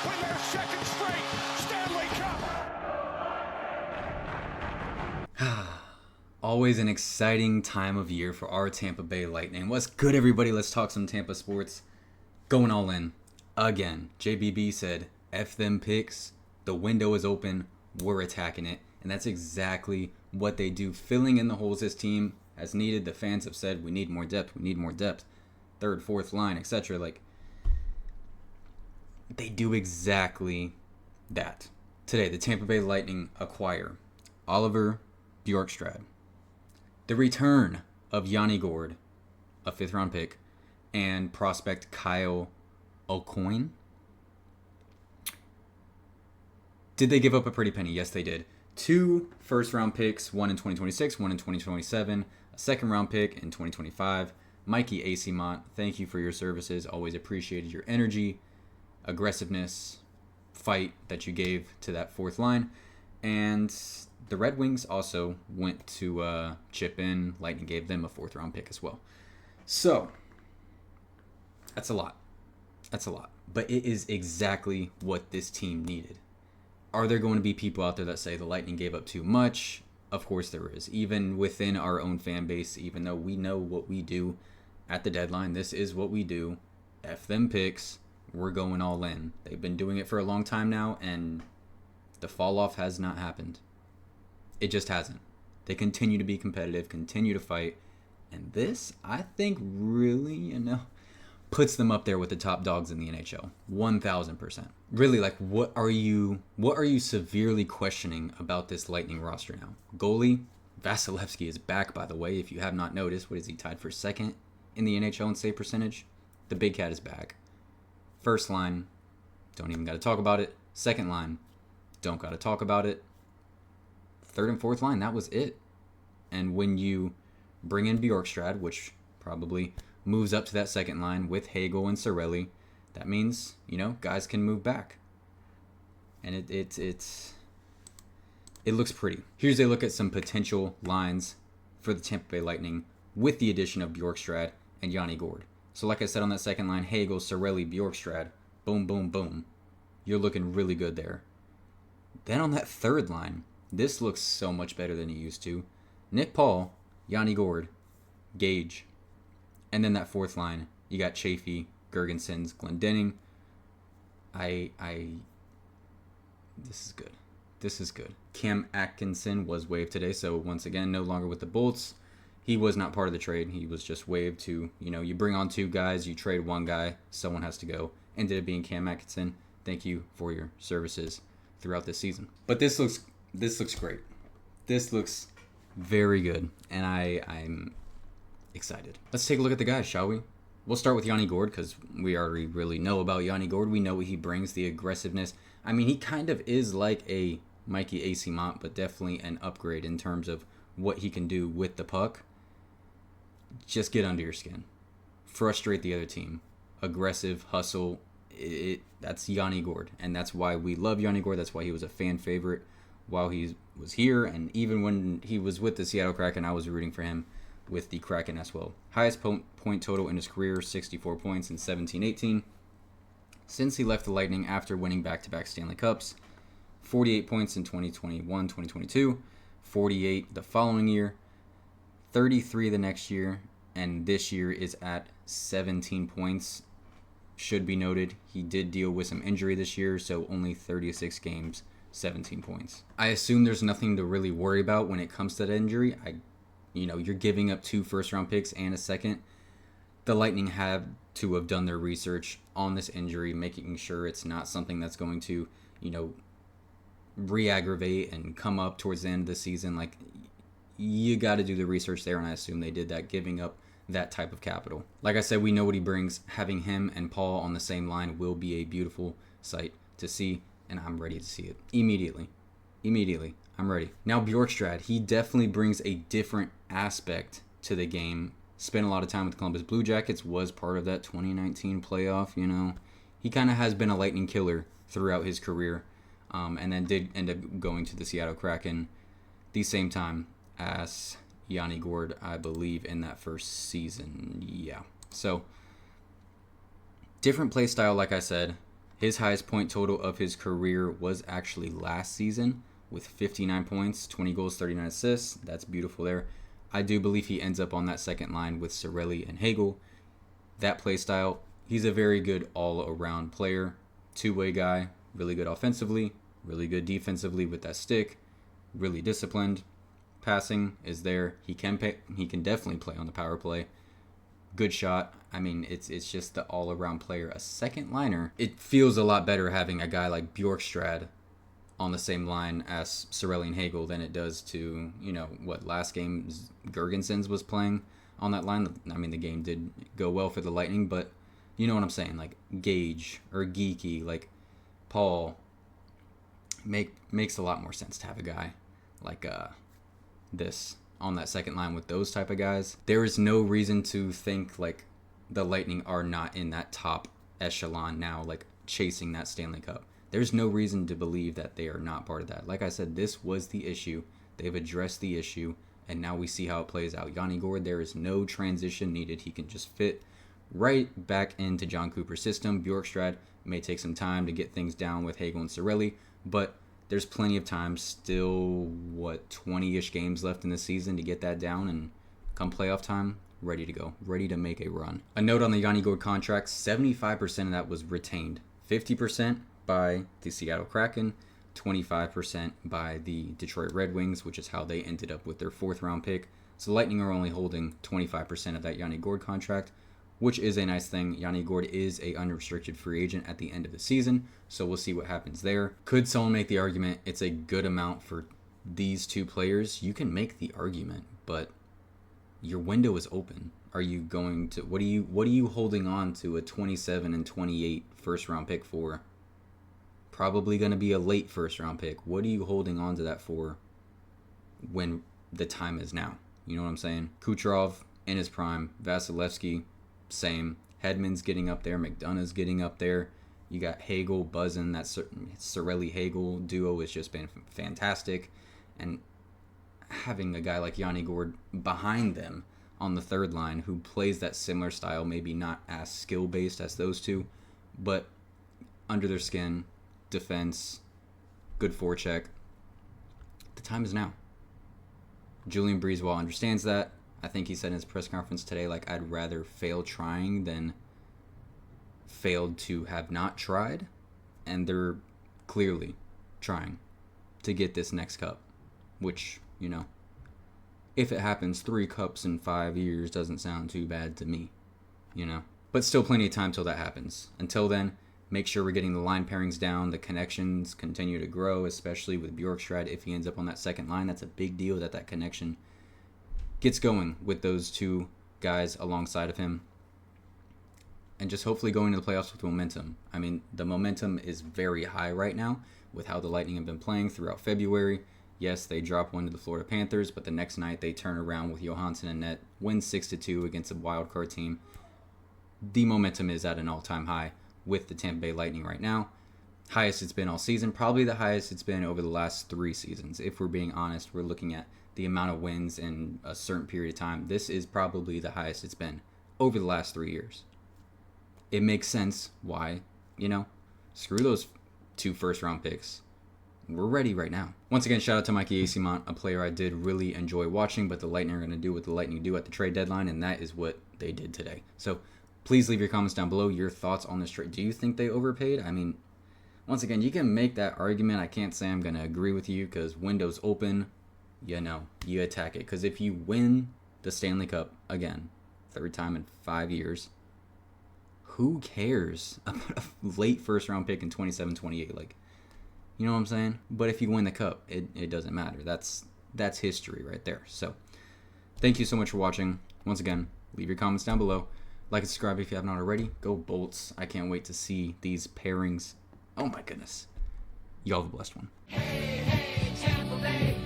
win their second straight Stanley Cup. Always an exciting time of year for our Tampa Bay Lightning. What's good, everybody? Let's talk some Tampa sports. Going all in. Again, JBB said, F them picks. The window is open. We're attacking it. And that's exactly what they do. Filling in the holes this team has needed. The fans have said, we need more depth. We need more depth. Third, fourth line, etc. They do exactly that. Today, the Tampa Bay Lightning acquire Oliver Bjorkstrand, the return of Yanni Gourde, a 5th-round pick, and prospect Kyle O'Coin. Did they give up a pretty penny? Yes, they did. 2 first-round picks, one in 2026, one in 2027, a second-round pick in 2025. Mikey Acimont, thank you for your services. Always appreciated your energy, aggressiveness, fight that you gave to that 4th line. And the Red Wings also went to chip in. Lightning gave them a 4th-round pick as well. So, that's a lot. That's a lot. But it is exactly what this team needed. Are there going to be people out there that say the Lightning gave up too much? Of course there is. Even within our own fan base, even though we know what we do at the deadline, this is what we do. F them picks. We're going all in. They've been doing it for a long time now, and the fall off has not happened. It just hasn't. They continue to be competitive, continue to fight, and this, I think, really, puts them up there with the top dogs in the NHL. 1,000%. Really, what are you severely questioning about this Lightning roster now? Goalie, Vasilevsky is back, by the way. If you have not noticed, what is he tied for 2nd in the NHL in save percentage? The Big Cat is back. First line, don't even got to talk about it. Second line, don't got to talk about it. Third and fourth line, that was it. And when you bring in Bjorkstrand, which probably moves up to that second line with Hagel and Cirelli, that means, guys can move back. And it looks pretty. Here's a look at some potential lines for the Tampa Bay Lightning with the addition of Bjorkstrand and Yanni Gourde. So like I said on that second line, Hagel, Cirelli, Bjorkstrand, boom, boom, boom. You're looking really good there. Then on that third line, this looks so much better than it used to. Nick Paul, Yanni Gourde, Gage. And then that fourth line, you got Chaffee, Girgensons, Glendening. This is good. This is good. Cam Atkinson was waived today, so once again, no longer with the Bolts. He was not part of the trade. He was just waived to, you bring on 2 guys, you trade 1 guy, someone has to go. Ended up being Cam Atkinson. Thank you for your services throughout this season. But this looks great. This looks very good, and I'm excited. Let's take a look at the guys, shall we? We'll start with Yanni Gourde because we already really know about Yanni Gourde. We know what he brings, the aggressiveness. I mean, he kind of is like a Mikey Acimont, but definitely an upgrade in terms of what he can do with the puck. Just get under your skin. Frustrate the other team. Aggressive, hustle. That's Yanni Gourde. And that's why we love Yanni Gourde. That's why he was a fan favorite while he was here. And even when he was with the Seattle Kraken, I was rooting for him with the Kraken as well. Highest point total in his career, 64 points in 17-18. Since he left the Lightning after winning back-to-back Stanley Cups, 48 points in 2021-2022, 48 the following year, 33 the next year, and this year is at 17 points. Should be noted, he did deal with some injury this year, so only 36 games, 17 points. I assume there's nothing to really worry about when it comes to that injury. You're giving up 2 first-round picks and a second. The Lightning have to have done their research on this injury, making sure it's not something that's going to, re-aggravate and come up towards the end of the season. You got to do the research there, and I assume they did that, giving up that type of capital. Like I said, we know what he brings. Having him and Paul on the same line will be a beautiful sight to see, and I'm ready to see it immediately. I'm ready. Now Bjorkstrand, he definitely brings a different aspect to the game. Spent a lot of time with the Columbus Blue Jackets, was part of that 2019 playoff, He kind of has been a Lightning killer throughout his career, and then did end up going to the Seattle Kraken the same time as Yanni Gourde, I believe, in that first season. Yeah. So, different play style, like I said. His highest point total of his career was actually last season with 59 points, 20 goals, 39 assists. That's beautiful there. I do believe he ends up on that second line with Cirelli and Hagel. That play style, he's a very good all-around player. Two-way guy, really good offensively, really good defensively with that stick, really disciplined. Passing is there. He can definitely play on the power play. Good shot. I mean, it's just the all-around player. A second liner, it feels a lot better having a guy like Bjorkstrand on the same line as Cirelli and Hagel than it does to, last game Gergensen's was playing on that line. I mean, the game did go well for the Lightning, but you know what I'm saying, like Gage or Geeky, like Paul, makes a lot more sense to have a guy like this on that second line with those type of guys. There is no reason to think like the Lightning are not in that top echelon now, like chasing that Stanley Cup. There's no reason to believe that they are not part of that. Like I said, this was the issue. They've addressed the issue, and now we see how it plays out. Yanni Gourde, there is no transition needed. He can just fit right back into John Cooper's system. Bjorkstrand may take some time to get things down with Hagel and Cirelli, but there's plenty of time, still, 20-ish games left in the season to get that down, and come playoff time, ready to go, ready to make a run. A note on the Yanni Gourde contract, 75% of that was retained. 50% by the Seattle Kraken, 25% by the Detroit Red Wings, which is how they ended up with their 4th-round pick. So the Lightning are only holding 25% of that Yanni Gourde contract, which is a nice thing. Yanni Gourde is a unrestricted free agent at the end of the season, so we'll see what happens there. Could someone make the argument it's a good amount for these two players? You can make the argument, but your window is open. Are you going to what are you holding on to a 27 and 28 first-round pick for? Probably going to be a late first-round pick. What are you holding on to that for when the time is now? You know what I'm saying? Kucherov in his prime, Vasilevsky, same. Hedman's getting up there. McDonough's getting up there. You got Hagel buzzing. That Cirelli-Hagel duo has just been fantastic. And having a guy like Yanni Gourde behind them on the third line who plays that similar style, maybe not as skill-based as those two, but under their skin, defense, good forecheck. The time is now. Julian Breezewell understands that. I think he said in his press conference today, like, I'd rather fail trying than failed to have not tried. And they're clearly trying to get this next cup, which, if it happens 3 cups in 5 years doesn't sound too bad to me, But still plenty of time till that happens. Until then, make sure we're getting the line pairings down. The connections continue to grow, especially with Bjorkstrand. If he ends up on that second line, that's a big deal that connection gets going with those two guys alongside of him. And just hopefully going to the playoffs with momentum. I mean, the momentum is very high right now with how the Lightning have been playing throughout February. Yes, they drop one to the Florida Panthers, but the next night they turn around with Johansson and net, win 6-2 against a wildcard team. The momentum is at an all-time high with the Tampa Bay Lightning right now. Highest it's been all season, probably the highest it's been over the last 3 seasons. If we're being honest, we're looking at the amount of wins in a certain period of time. This is probably the highest it's been over the last 3 years. It makes sense why, screw those 2 first-round picks. We're ready right now. Once again, shout out to Mikey Esimont, a player I did really enjoy watching, but the Lightning are going to do what the Lightning do at the trade deadline, and that is what they did today. So please leave your comments down below, your thoughts on this trade. Do you think they overpaid? I mean, once again, you can make that argument. I can't say I'm going to agree with you because window's open. You attack it. Because if you win the Stanley Cup again, 3rd time in 5 years, who cares about a late first-round pick in 27-28? Like, you know what I'm saying? But if you win the cup, it doesn't matter. That's history right there. So, thank you so much for watching. Once again, leave your comments down below. Like and subscribe if you have not already. Go Bolts. I can't wait to see these pairings. Oh my goodness. Y'all have a blessed one. Hey, hey, Tampa Bay.